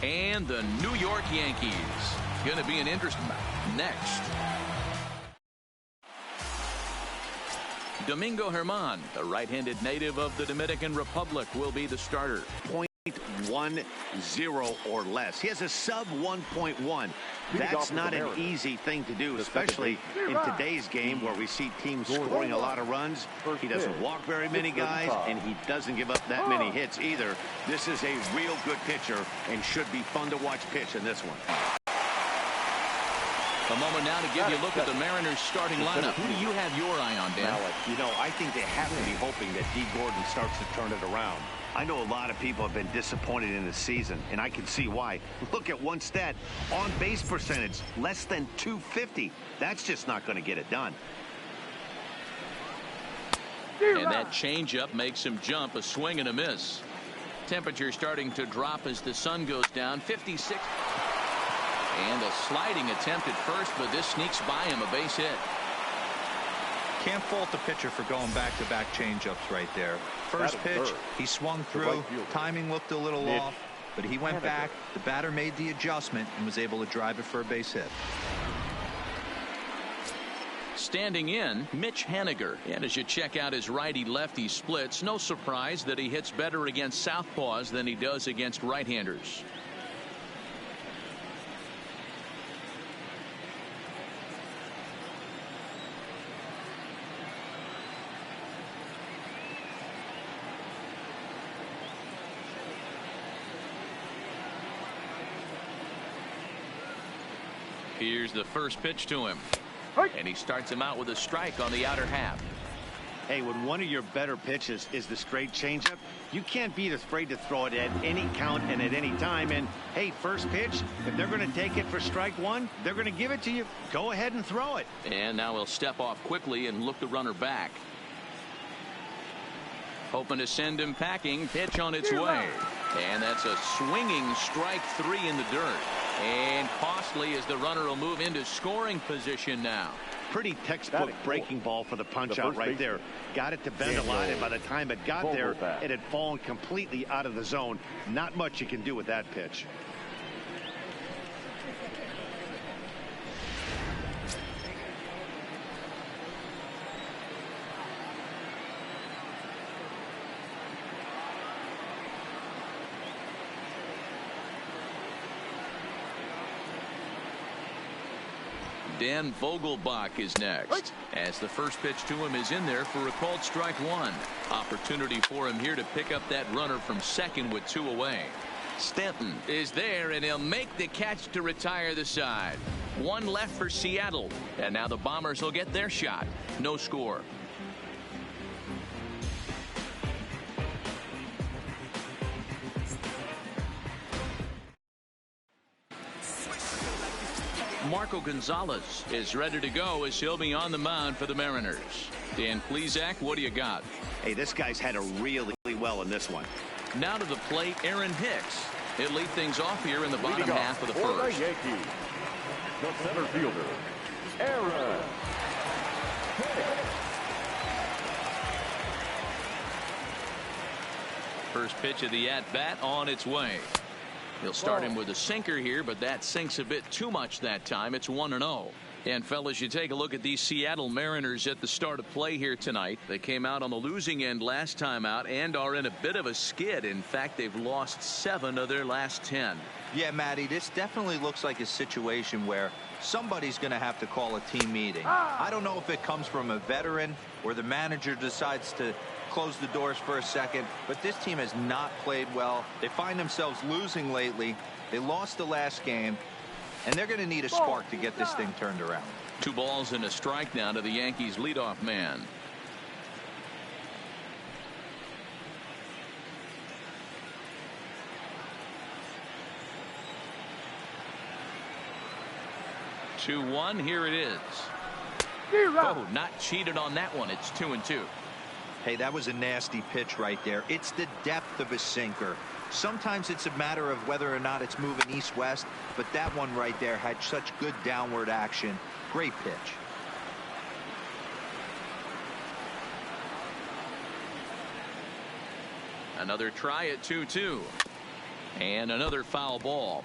and the New York Yankees. Going to be an interesting match next. Domingo Germán, the right-handed native of the Dominican Republic, will be the starter. 0.10 or less. He has a sub 1.1. That's not an easy thing to do, especially in today's game where we see teams scoring a lot of runs. He doesn't walk very many guys, and he doesn't give up that many hits either. This is a real good pitcher and should be fun to watch pitch in this one. A moment now to give you a look at the Mariners starting lineup. Who do you have your eye on, Dan? You know, I think they have to be hoping that D. Gordon starts to turn it around. I know a lot of people have been disappointed in the season, and I can see why. Look at one stat, on base percentage, less than 250. That's just not going to get it done. And that changeup makes him jump, a swing and a miss. Temperature starting to drop as the sun goes down, 56. And a sliding attempt at first, but this sneaks by him, a base hit. Can't fault the pitcher for going back-to-back changeups right there. First pitch, he swung through. Timing looked a little off, but he went back. The batter made the adjustment and was able to drive it for a base hit. Standing in, Mitch Haniger. And as you check out his righty-lefty splits, no surprise that he hits better against southpaws than he does against right-handers. Here's the first pitch to him. And he starts him out with a strike on the outer half. Hey, when one of your better pitches is the straight changeup, you can't be afraid to throw it at any count and at any time. And, hey, first pitch, if they're going to take it for strike one, they're going to give it to you. Go ahead and throw it. And now he'll step off quickly and look the runner back. Hoping to send him packing. Pitch on its way. And that's a swinging strike three in the dirt. And costly as the runner will move into scoring position now. Pretty textbook breaking ball for the punch out right there. Got it to bend a lot, and by the time it got there, it had fallen completely out of the zone. Not much you can do with that pitch. Dan Vogelbach is next, as the first pitch to him is in there for a called strike one. Opportunity for him here to pick up that runner from second with two away. Stanton is there, and he'll make the catch to retire the side. One left for Seattle, and now the Bombers will get their shot. No score. Marco Gonzalez is ready to go as he'll be on the mound for the Mariners. Dan Plesac, what do you got? Hey, this guy's had a really well in this one. Now to the plate, Aaron Hicks. He'll lead things off here in the bottom half of the first. The Yankees, the center fielder, Aaron Hicks. First pitch of the at-bat on its way. He'll start him with a sinker here, but that sinks a bit too much that time. It's 1-0. And, fellas, you take a look at these Seattle Mariners at the start of play here tonight. They came out on the losing end last time out and are in a bit of a skid. In fact, they've lost 7 of their last 10. Yeah, Matty, this definitely looks like a situation where somebody's going to have to call a team meeting. I don't know if it comes from a veteran or the manager decides to close the doors for a second, but this team has not played well. They find themselves losing lately. They lost the last game, and they're going to need a spark to get this thing turned around. 2 balls and a strike now to the Yankees leadoff man. Two one. Here it is. Oh, not cheated on that one. It's 2-2. Hey, that was a nasty pitch right there. It's the depth of a sinker. Sometimes it's a matter of whether or not it's moving east-west, but that one right there had such good downward action. Great pitch. Another try at 2-2. And another foul ball.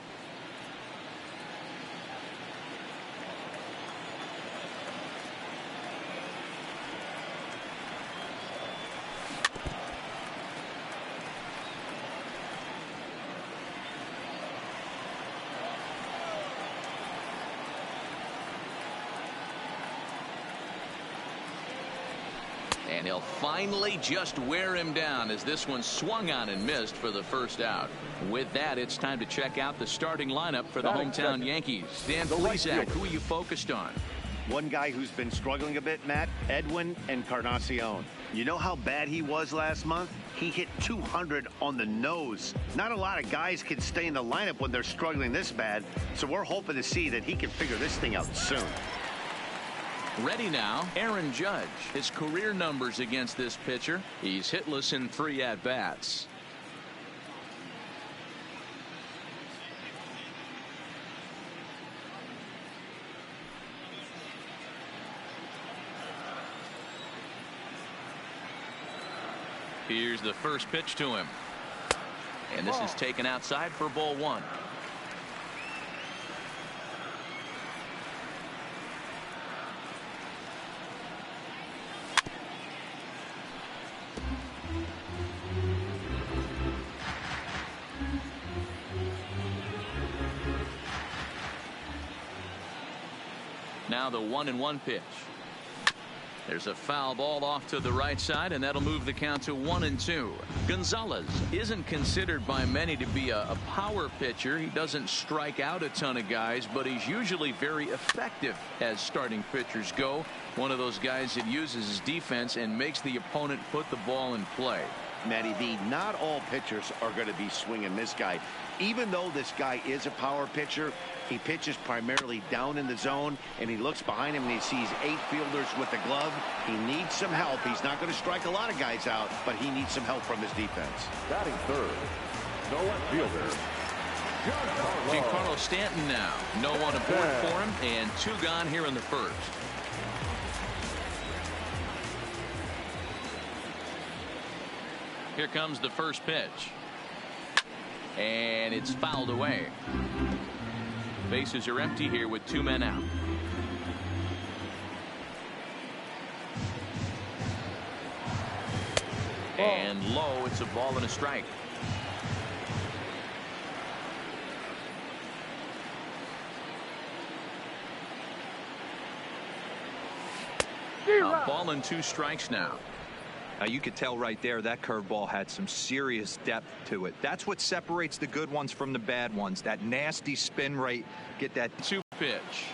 And he'll finally just wear him down as this one swung on and missed for the first out. With that, it's time to check out the starting lineup for the hometown Yankees. Dan Plesac, who are you focused on? One guy who's been struggling a bit, Matt, Edwin Encarnacion. You know how bad he was last month? He hit 200 on the nose. Not a lot of guys can stay in the lineup when they're struggling this bad, so we're hoping to see that he can figure this thing out soon. Ready now, Aaron Judge. His career numbers against this pitcher. He's hitless in 3 at-bats. Here's the first pitch to him. And this is taken outside for ball 1. Now the 1-1 pitch. There's a foul ball off to the right side, and that'll move the count to 1-2. Gonzalez isn't considered by many to be a power pitcher. He doesn't strike out a ton of guys, but he's usually very effective as starting pitchers go. One of those guys that uses his defense and makes the opponent put the ball in play. Matty V, not all pitchers are going to be swinging this guy. Even though this guy is a power pitcher, he pitches primarily down in the zone, and he looks behind him and he sees 8 fielders with the glove. He needs some help. He's not going to strike a lot of guys out, but he needs some help from his defense. Batting third, the left fielder, Giancarlo Stanton now. No one aboard for him, and 2 gone here in the first. Here comes the first pitch. And it's fouled away. Bases are empty here with 2 men out. And low, it's a ball and a strike. A ball and 2 strikes now. You could tell right there that curveball had some serious depth to it. That's what separates the good ones from the bad ones. That nasty spin rate. Get that 2 pitch.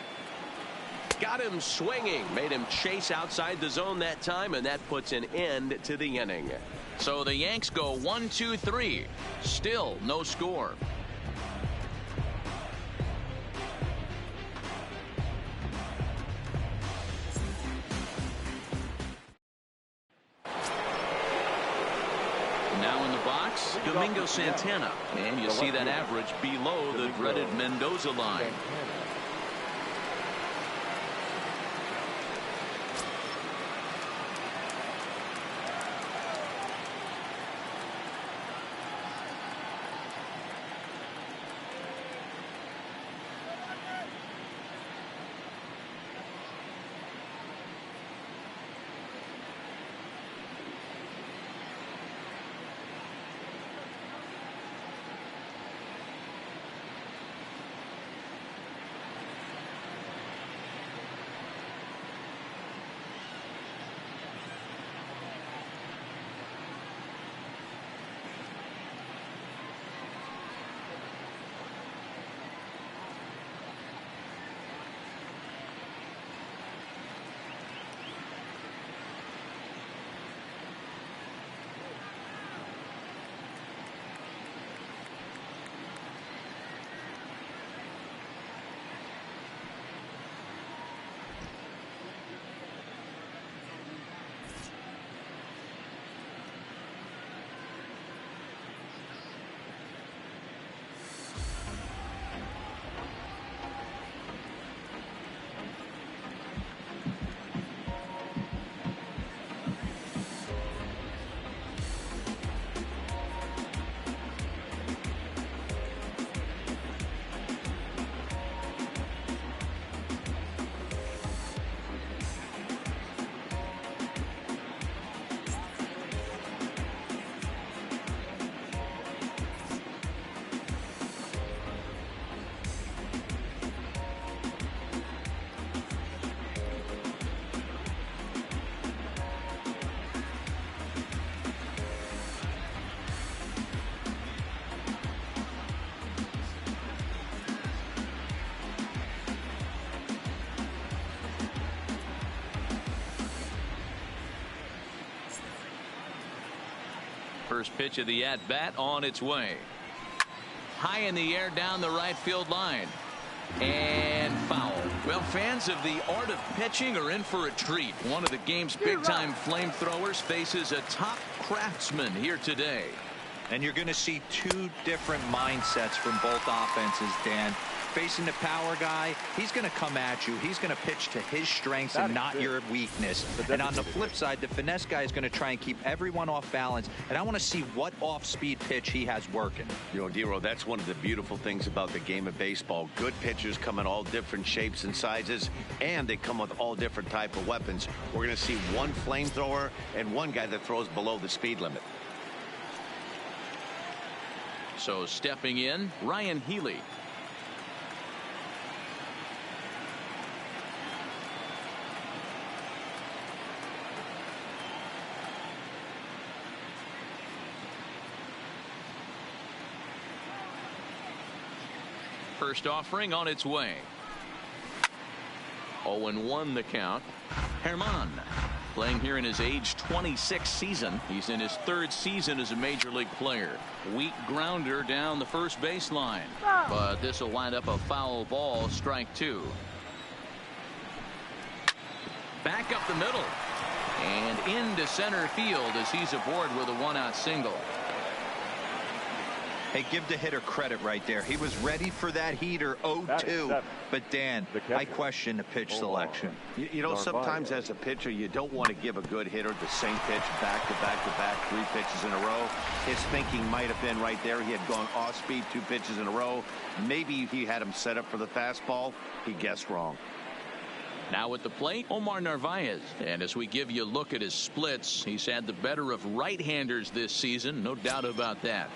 Got him swinging. Made him chase outside the zone that time, and that puts an end to the inning. So the Yanks go 1-2-3. Still no score. Now in the box, Domingo Santana. And you see that average below the dreaded Mendoza line. first pitch of the at-bat on its way. High in the air down the right field line. And foul. Well, fans of the art of pitching are in for a treat. One of the game's big-time flamethrowers faces a top craftsman here today. And you're going to see two different mindsets from both offenses, Dan. Facing the power guy, he's going to come at you. He's going to pitch to his strengths and not your weakness. And on the flip side, the finesse guy is going to try and keep everyone off balance. And I want to see what off-speed pitch he has working. You know, Dero, that's one of the beautiful things about the game of baseball. Good pitchers come in all different shapes and sizes, and they come with all different type of weapons. We're going to see one flamethrower and one guy that throws below the speed limit. So stepping in, Ryan Healy. First offering on its way. 0-1 the count. Herman playing here in his age 26 season. He's in his third season as a major league player. Weak grounder down the first baseline. But this will wind up a foul ball, strike two. Back up the middle. And into center field as he's aboard with a one-out single. Hey, give the hitter credit right there. He was ready for that heater 0-2. But, Dan, I question the pitch selection. You know, sometimes as a pitcher, you don't want to give a good hitter the same pitch back to back to back, 3 pitches in a row. His thinking might have been right there. He had gone off speed 2 pitches in a row. Maybe he had him set up for the fastball. He guessed wrong. Now at the plate, Omar Narvaez. And as we give you a look at his splits, he's had the better of right-handers this season. No doubt about that.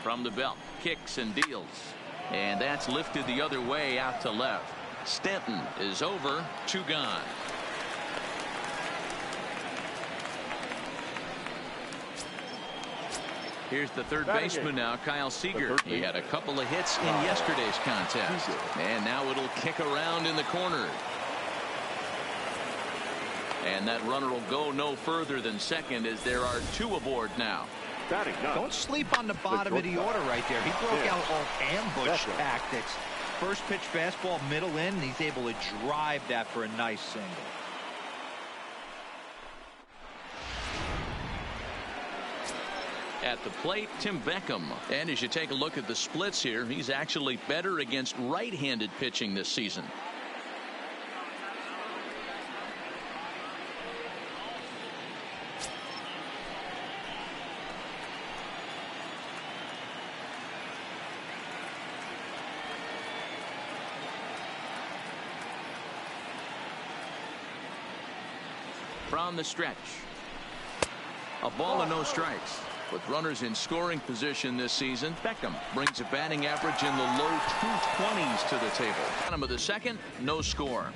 From the belt, kicks and deals. And that's lifted the other way out to left. Stanton is over, 2 gone. Here's the third baseman now, Kyle Seager. He had a couple of hits in yesterday's contest. And now it'll kick around in the corner. And that runner will go no further than second as there are 2 aboard now. Don't sleep on the bottom of the order right there. He broke out all ambush tactics. First pitch fastball, middle in, and he's able to drive that for a nice single. At the plate, Tim Beckham. And as you take a look at the splits here, he's actually better against right-handed pitching this season. From the stretch. A ball and no strikes. With runners in scoring position this season, Beckham brings a batting average in the low 220s to the table. Bottom of the second, no score.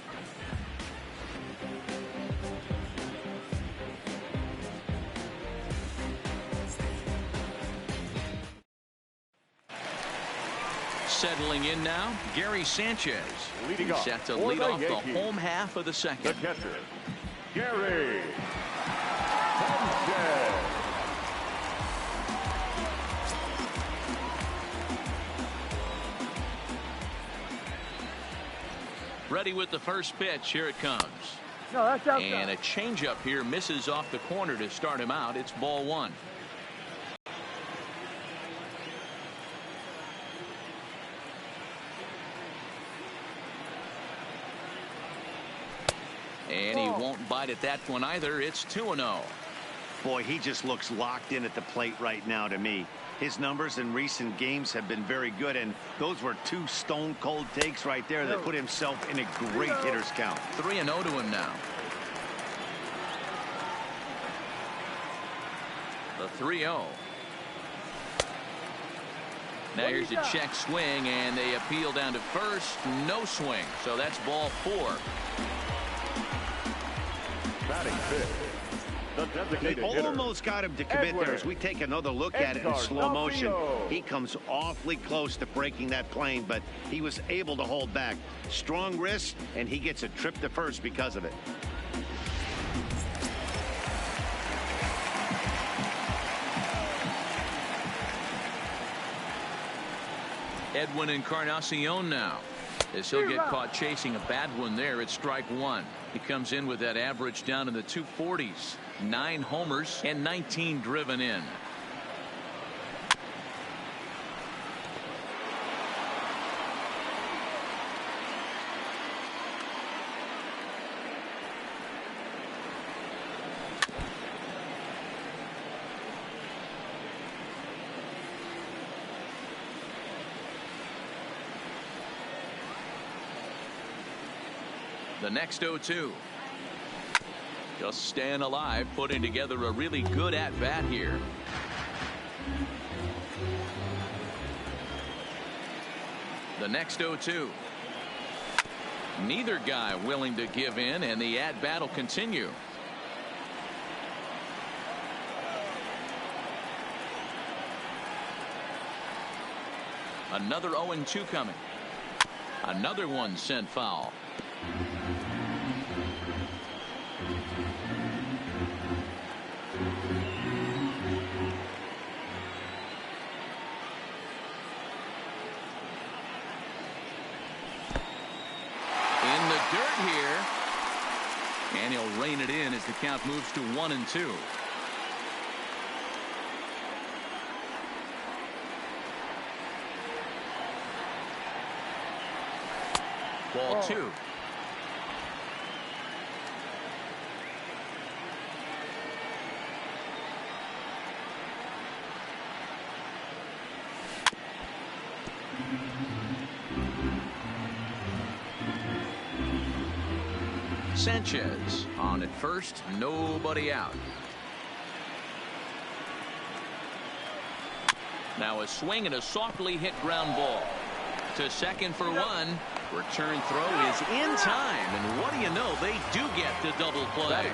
Settling in now, Gary Sanchez. He's set to lead off the home half of the second. The catcher, Gary Sanchez. Ready with the first pitch. Here it comes. No, that's outside. And a changeup here misses off the corner to start him out. It's ball 1. And he won't bite at that one either. It's 2-0. Boy, he just looks locked in at the plate right now to me. His numbers in recent games have been very good, and those were 2 stone-cold takes right there that put himself in a great hitter's count. 3-0 to him now. The 3-0. Now here's a check swing, and they appeal down to first. No swing, so that's ball 4. Batting fifth. They almost got him to commit there. As we take another look at it in slow motion, he comes awfully close to breaking that plane, but he was able to hold back. Strong wrist, and he gets a trip to first because of it. Edwin Encarnacion now, as he'll get caught chasing a bad one there at strike one. He comes in with that average down in the 240s. 9 homers and 19 driven in. The next 0-2. Just staying alive, putting together a really good at-bat here. The next 0-2. Neither guy willing to give in, and the at-bat will continue. Another 0-2 coming. Another one sent foul. And he'll rein it in as the count moves to 1-2. Ball 2. Sanchez on at first, nobody out. Now a swing and a softly hit ground ball to second for one. Return throw is in time, and what do you know, they do get the double play.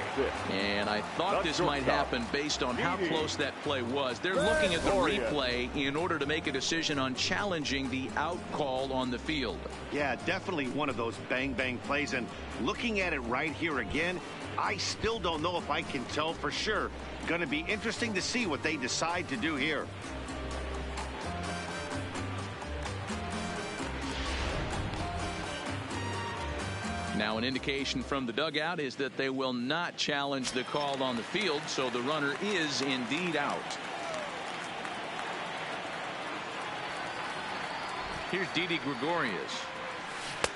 And I thought this might happen based on how close that play was. They're looking at the replay in order to make a decision on challenging the out call on the field. Yeah, definitely one of those bang plays, and looking at it right here again, I still don't know if I can tell for sure. Going to be interesting to see what they decide to do here. Now an indication from the dugout is that they will not challenge the call on the field, so the runner is indeed out. Here's Didi Gregorius,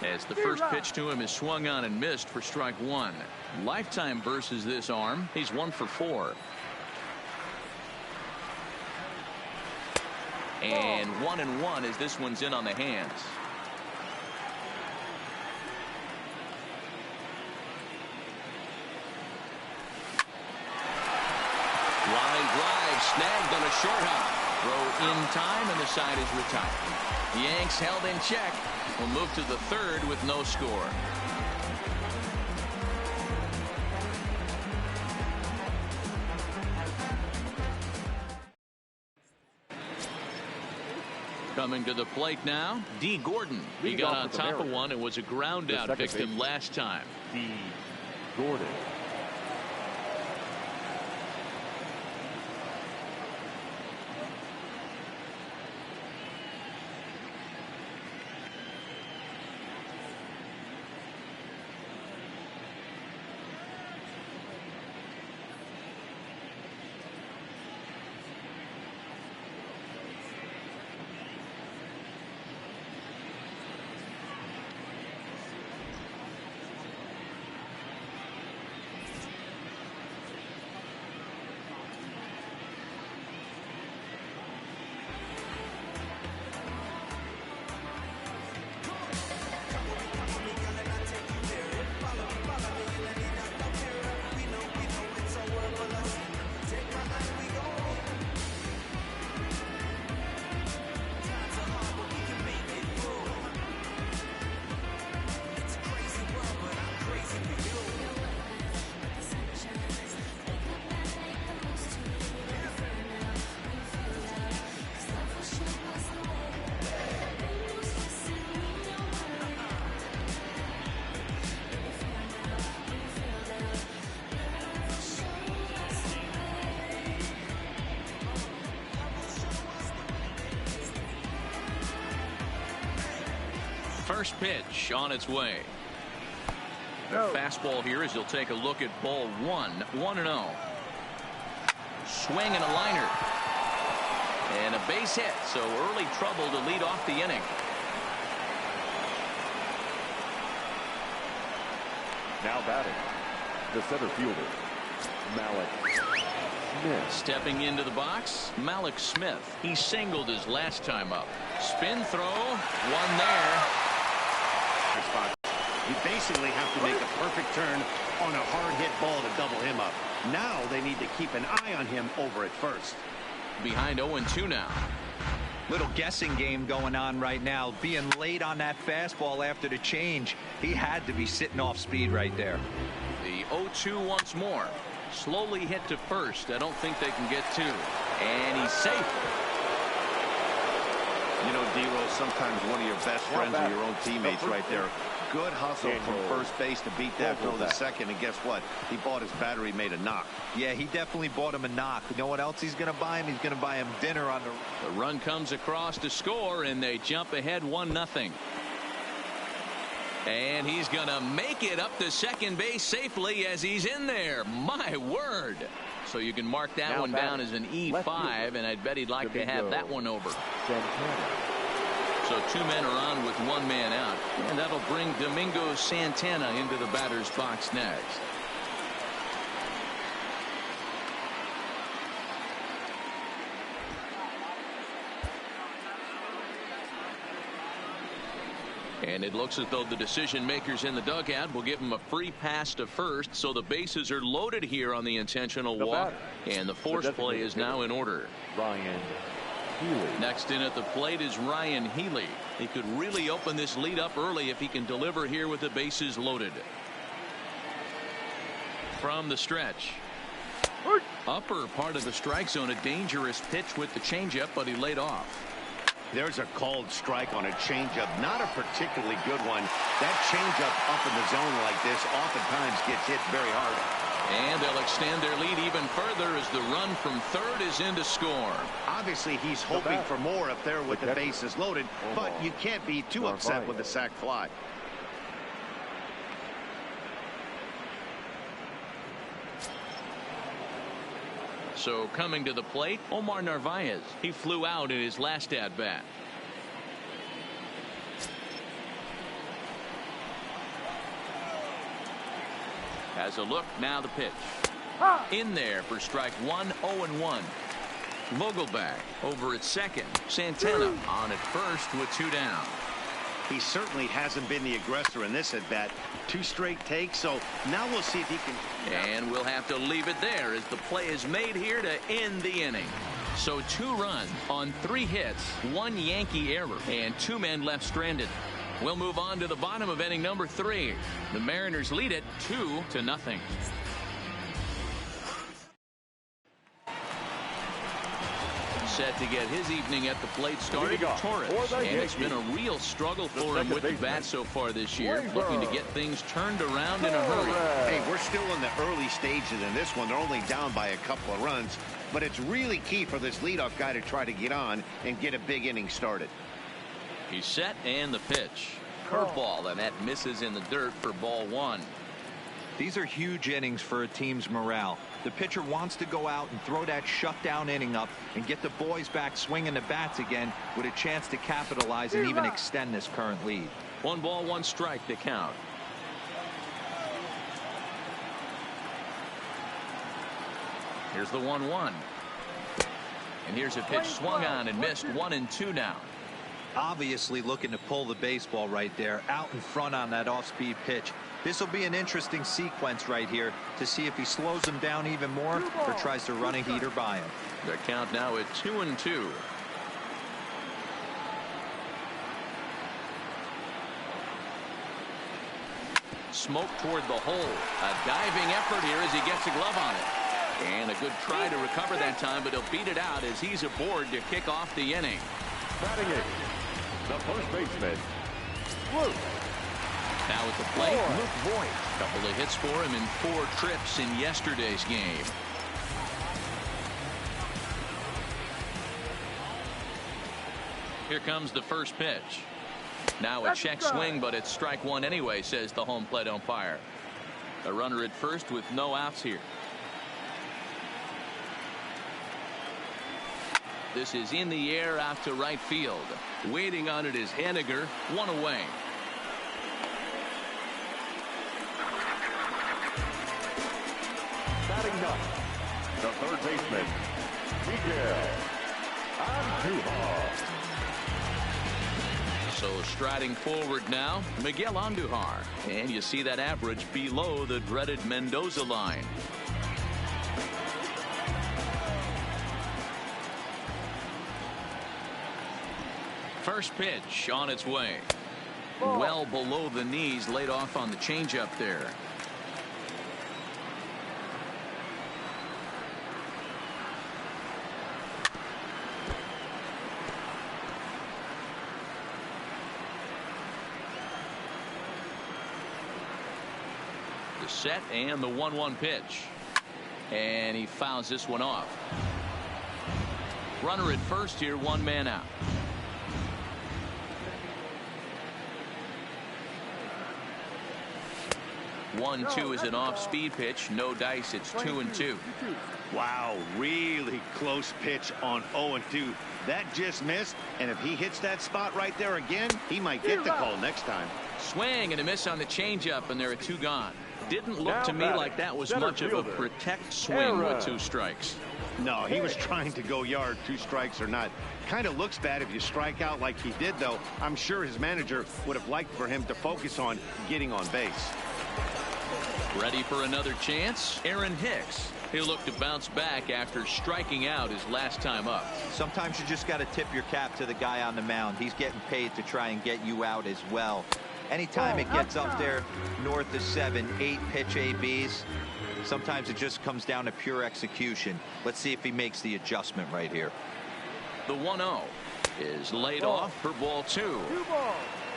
as the first pitch to him is swung on and missed for strike one. Lifetime versus this arm, he's 1 for 4. And 1-1 as this one's in on the hands. Line drive snagged on a short hop. Throw in time, and the side is retired. The Yanks held in check. Will move to the third with no score. Coming to the plate now, D. Gordon. He got on top of one and was a ground out victim last time. D. Gordon. First pitch on its way. The fastball here as he'll take a look at ball 1. 1-0. Swing and a liner. And a base hit. So early trouble to lead off the inning. Now batting, the center fielder, Malik Smith. Stepping into the box, Malik Smith. He singled his last time up. Spin throw, one there. You basically have to make a perfect turn on a hard hit ball to double him up. Now they need to keep an eye on him over at first. Behind 0-2 now. Little guessing game going on right now. Being late on that fastball after the change. He had to be sitting off speed right there. The 0-2 once more. Slowly hit to first. I don't think they can get two. And he's safe. You know, D-Rose, sometimes one of your best friends are your own teammates right there. Good hustle from first base to beat that throw to second. And guess what? He bought his battery made a knock. Yeah, he definitely bought him a knock. You know what else he's going to buy him? He's going to buy him dinner on the... The run comes across to score, and they jump ahead 1-0. And he's going to make it up to second base safely as he's in there. My word. So you can mark that one down as an E5, and I'd bet he'd like to have that one over. So two men are on with one man out, and that'll bring Domingo Santana into the batter's box next. And it looks as though the decision makers in the dugout will give him a free pass to first, so the bases are loaded here on the intentional walk, and the force play is now in order. Ryan Healy. Next in at the plate is Ryan Healy. He could really open this lead up early if he can deliver here with the bases loaded. From the stretch. Upper part of the strike zone, a dangerous pitch with the changeup, but he laid off. There's a called strike on a changeup, not a particularly good one. That changeup up in the zone like this oftentimes gets hit very hard. And they'll extend their lead even further as the run from third is in to score. Obviously, he's hoping for more up there with the bases loaded, but you can't be too upset with a sac fly. So coming to the plate, Omar Narvaez. He flew out in his last at-bat. Has a look, now the pitch. In there for strike one, 0-1. Vogelback over at second. Santana on at first with two down. He certainly hasn't been the aggressor in this at-bat. Two straight takes, so now we'll see if he can. And we'll have to leave it there as the play is made here to end the inning. So 2 runs on 3 hits, 1 Yankee error, and 2 men left stranded. We'll move on to the bottom of inning number 3. The Mariners lead it 2-0. Set to get his evening at the plate started, Torres, and it's been a real struggle for him with the bat so far this year, looking to get things turned around in a hurry. Hey, we're still in the early stages in this one. They're only down by a couple of runs, but it's really key for this leadoff guy to try to get on and get a big inning started. He's set, and the pitch. Curveball, and that misses in the dirt for ball 1. These are huge innings for a team's morale. The pitcher wants to go out and throw that shutdown inning up and get the boys back swinging the bats again with a chance to capitalize and even extend this current lead. 1 ball, 1 strike to count. Here's the 1-1. And here's a pitch swung on and missed. 1-2 now. Obviously looking to pull the baseball right there out in front on that off-speed pitch. This will be an interesting sequence right here to see if he slows him down even more or tries to run a heater by him. The count now at 2-2. Smoke toward the hole. A diving effort here as he gets a glove on it. And a good try to recover that time, but he'll beat it out as he's aboard to kick off the inning. Batting it, the first baseman, Luke. Now at the plate, Luke Voigt. Couple of hits for him in 4 trips in yesterday's game. Here comes the first pitch. Now a check swing, but it's strike one anyway, says the home plate umpire. A runner at first with no outs here. This is in the air out to right field. Waiting on it is Haniger. One away. Batting ninth, the third baseman, Miguel Andujar. So striding forward now, Miguel Andujar. And you see that average below the dreaded Mendoza line. First pitch on its way. Well below the knees, laid off on the changeup there. The set and the 1-1 pitch. And he fouls this one off. Runner at first here, one man out. 1-2 is an off-speed pitch. No dice. It's 2-2. Wow, really close pitch on 0-2. That just missed, and if he hits that spot right there again, he might get the call next time. Swing and a miss on the changeup, and there are two gone. Didn't look to me like that was much of a protect swing with 2 strikes. No, he was trying to go yard, 2 strikes or not. Kind of looks bad if you strike out like he did, though. I'm sure his manager would have liked for him to focus on getting on base. Ready for another chance? Aaron Hicks. He'll look to bounce back after striking out his last time up. Sometimes you just got to tip your cap to the guy on the mound. He's getting paid to try and get you out as well. Anytime it gets up there north of 7, 8 pitch ABs, sometimes it just comes down to pure execution. Let's see if he makes the adjustment right here. The 1-0 is laid off for ball 2.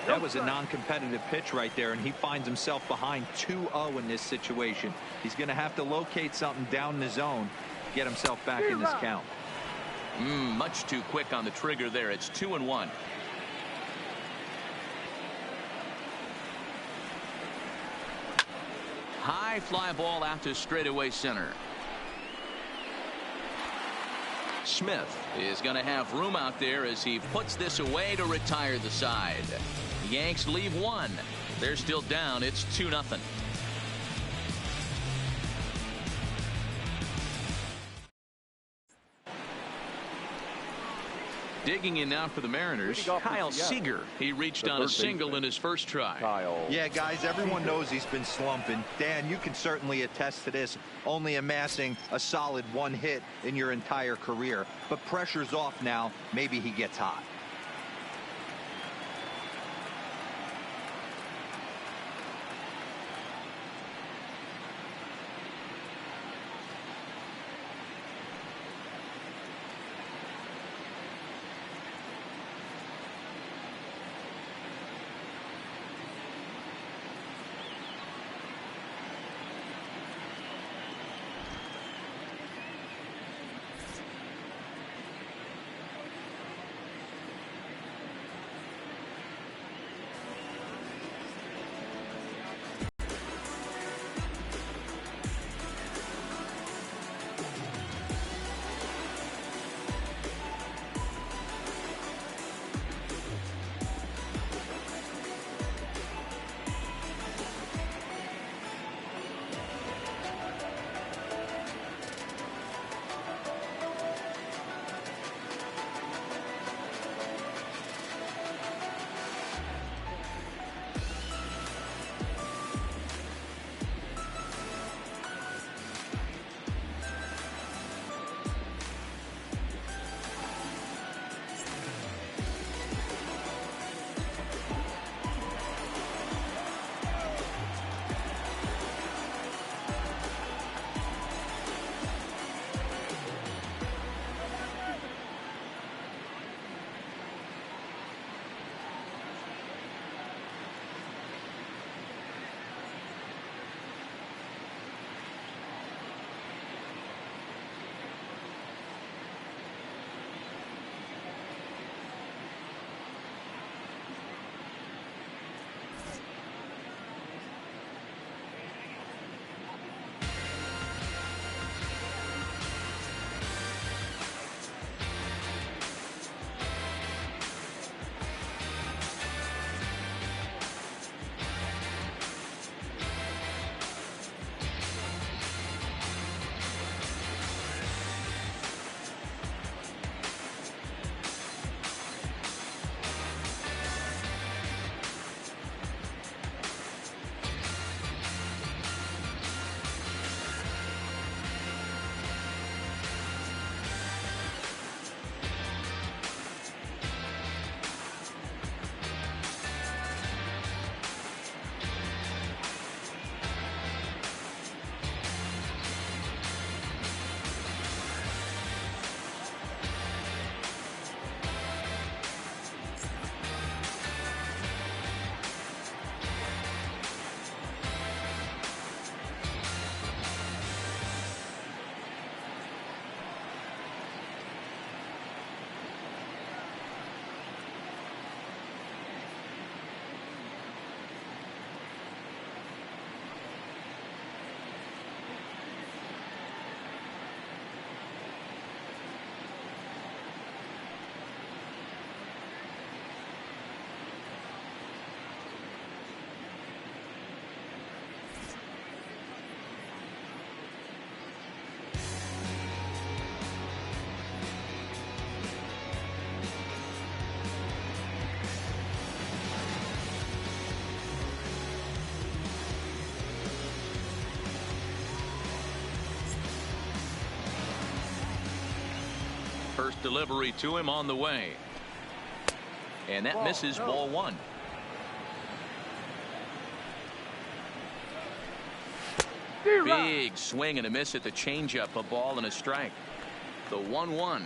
That was a non-competitive pitch right there, and he finds himself behind 2-0 in this situation. He's going to have to locate something down the zone, get himself back in this count. Much too quick on the trigger there. It's 2-1. High fly ball out to straightaway center. Smith is going to have room out there as he puts this away to retire the side. Yanks leave 1. They're still down. It's 2-0. Digging in now for the Mariners, Kyle Seager. He reached on a single in his first try. Yeah, guys, everyone knows he's been slumping. Dan, you can certainly attest to this, only amassing a solid 1 hit in your entire career. But pressure's off now. Maybe he gets hot. First delivery to him on the way. And that misses ball one. Big swing and a miss at the changeup. A ball and a strike. The 1-1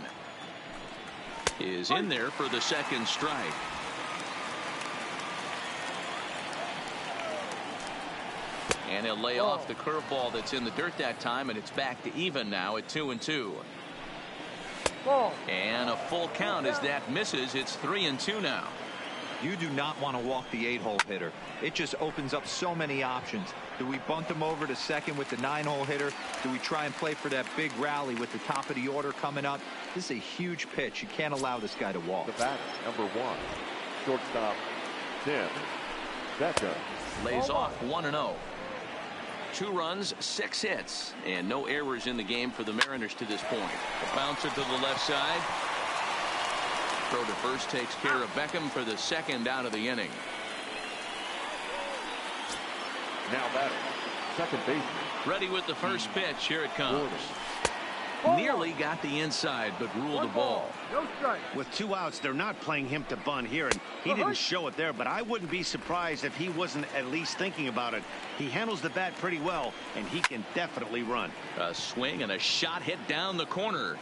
is in there for the second strike. And he'll lay off the curveball that's in the dirt that time, and it's back to even now at 2-2. And a full count as that misses. It's 3-2 now. You do not want to walk the 8-hole hitter. It just opens up so many options. Do we bunt him over to second with the 9-hole hitter? Do we try and play for that big rally with the top of the order coming up? This is a huge pitch. You can't allow this guy to walk. The batter, number 1, shortstop, Tim Becca. Lays off 1-0. 2 runs, 6 hits, and no errors in the game for the Mariners to this point. A bouncer to the left side. Throw to first takes care of Beckham for the second out of the inning. Now batting, second baseman. Ready with the first pitch. Here it comes. Nearly got the inside, but ruled the ball. No strike. With 2 outs, they're not playing him to bunt here, and he didn't show it there, but I wouldn't be surprised if he wasn't at least thinking about it. He handles the bat pretty well, and he can definitely run. A swing and a shot hit down the corner.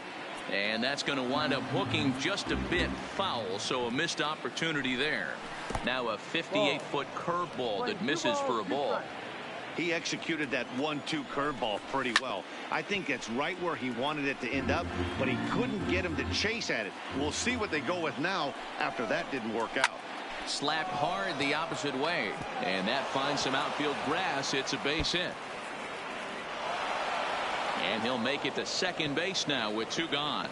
And that's going to wind up hooking just a bit foul, so a missed opportunity there. Now a 58-foot curveball that misses for a ball. He executed that 1-2 curveball pretty well. I think that's right where he wanted it to end up, but he couldn't get him to chase at it. We'll see what they go with now after that didn't work out. Slapped hard the opposite way, and that finds some outfield grass. It's a base hit. And he'll make it to second base now with 2 gone.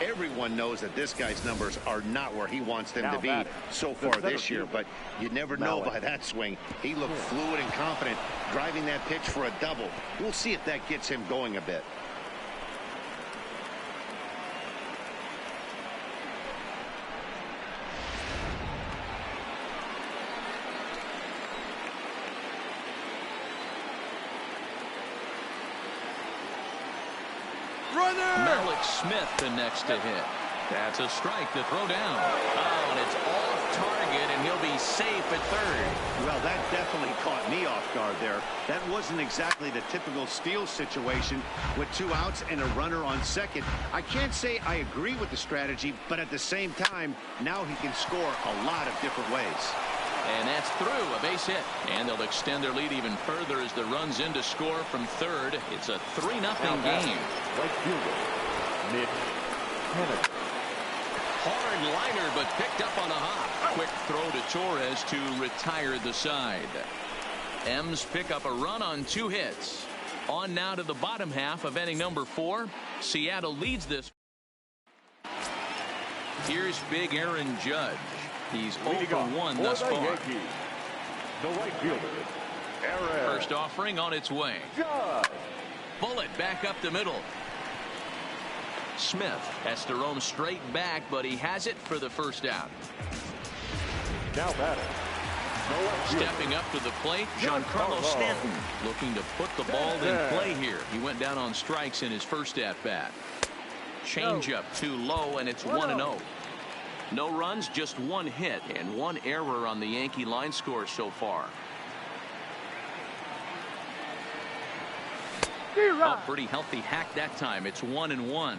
Everyone knows that this guy's numbers are not where he wants them to be so far this year, but you never know by that swing. He looked fluid and confident, driving that pitch for a double. We'll see if that gets him going a bit. Malik Smith the next to hit. That's a strike to throw down. Oh, and it's off target, and he'll be safe at third. Well, that definitely caught me off guard there. That wasn't exactly the typical steal situation with 2 outs and a runner on second. I can't say I agree with the strategy, but at the same time, now he can score a lot of different ways. And that's through, a base hit. And they'll extend their lead even further as the run's in to score from third. It's a 3-0 game. Right fielder, Mitch Haniger. Hard liner, but picked up on a hop. Quick throw to Torres to retire the side. M's pick up a run on 2 hits. On now to the bottom half of inning number 4. Seattle leads this. Here's big Aaron Judge. He's 0 for 1 thus far. The right fielder, Aaron. First offering on its way. Judge. Bullet back up the middle. Smith has to roam straight back, but he has it for the first out. Now batting. Stepping up to the plate, Giancarlo Stanton looking to put the ball in play here. He went down on strikes in his first at-bat. Changeup too low, and it's 1-0. No runs, just 1 hit, and 1 error on the Yankee line score so far. A pretty healthy hack that time. It's 1-1.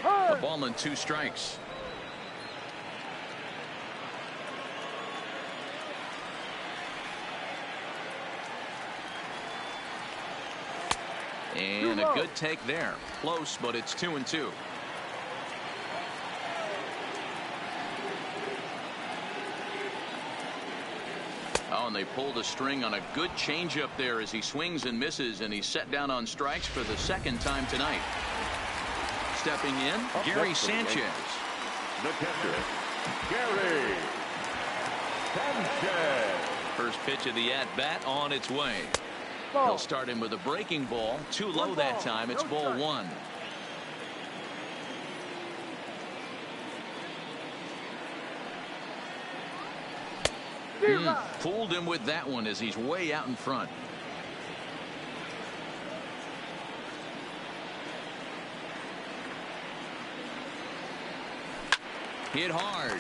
A ball and 2 strikes. And a good take there. Close, but it's 2-2. Oh, and they pulled a string on a good changeup there as he swings and misses, and he's set down on strikes for the second time tonight. Stepping in, Gary Sanchez. The catcher, Gary Sanchez. First pitch of the at-bat on its way. He'll start him with a breaking ball. Too low that time. It's ball 1. Fooled him with that one as he's way out in front. Hit hard,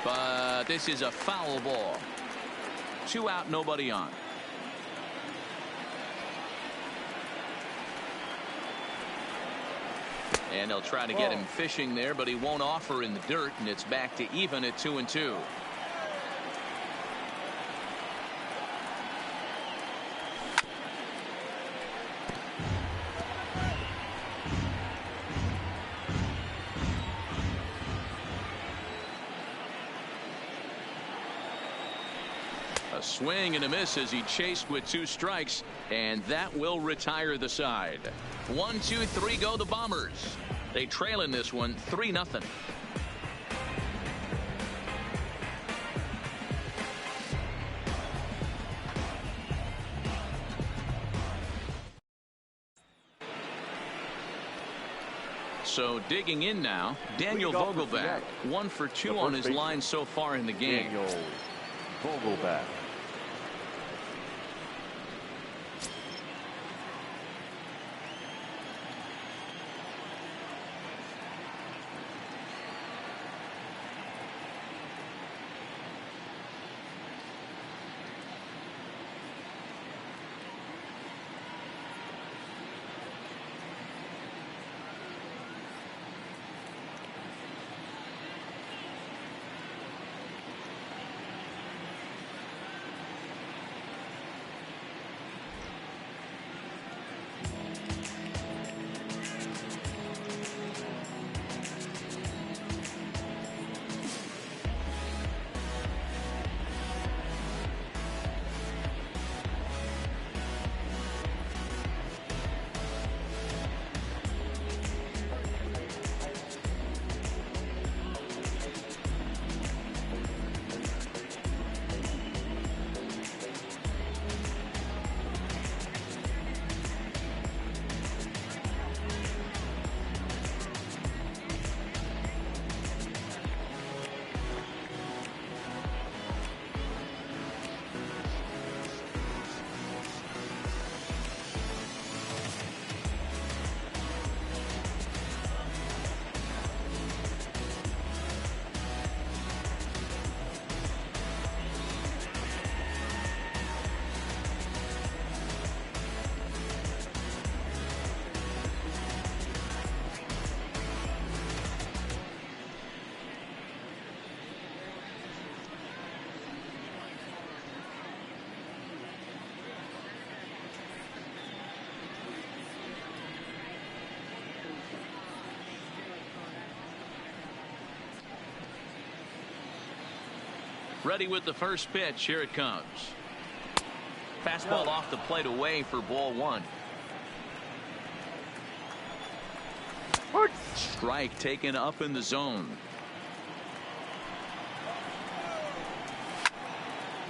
but this is a foul ball. 2 out, nobody on. And they'll try to get him fishing there, but he won't offer in the dirt, and it's back to even at 2-2. A swing and a miss as he chased with 2 strikes, and that will retire the side. 1, 2, 3 go the Bombers. They trail in this one 3-0. So digging in now, Daniel Vogelback, 1 for 2 on his line so far in the game. Daniel Vogelback. Ready with the first pitch. Here it comes. Fastball off the plate away for ball 1. Strike taken up in the zone.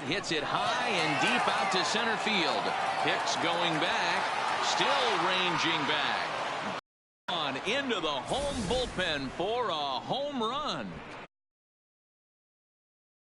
Hits it high and deep out to center field. Hicks going back. Still ranging back. On into the home bullpen for a home run.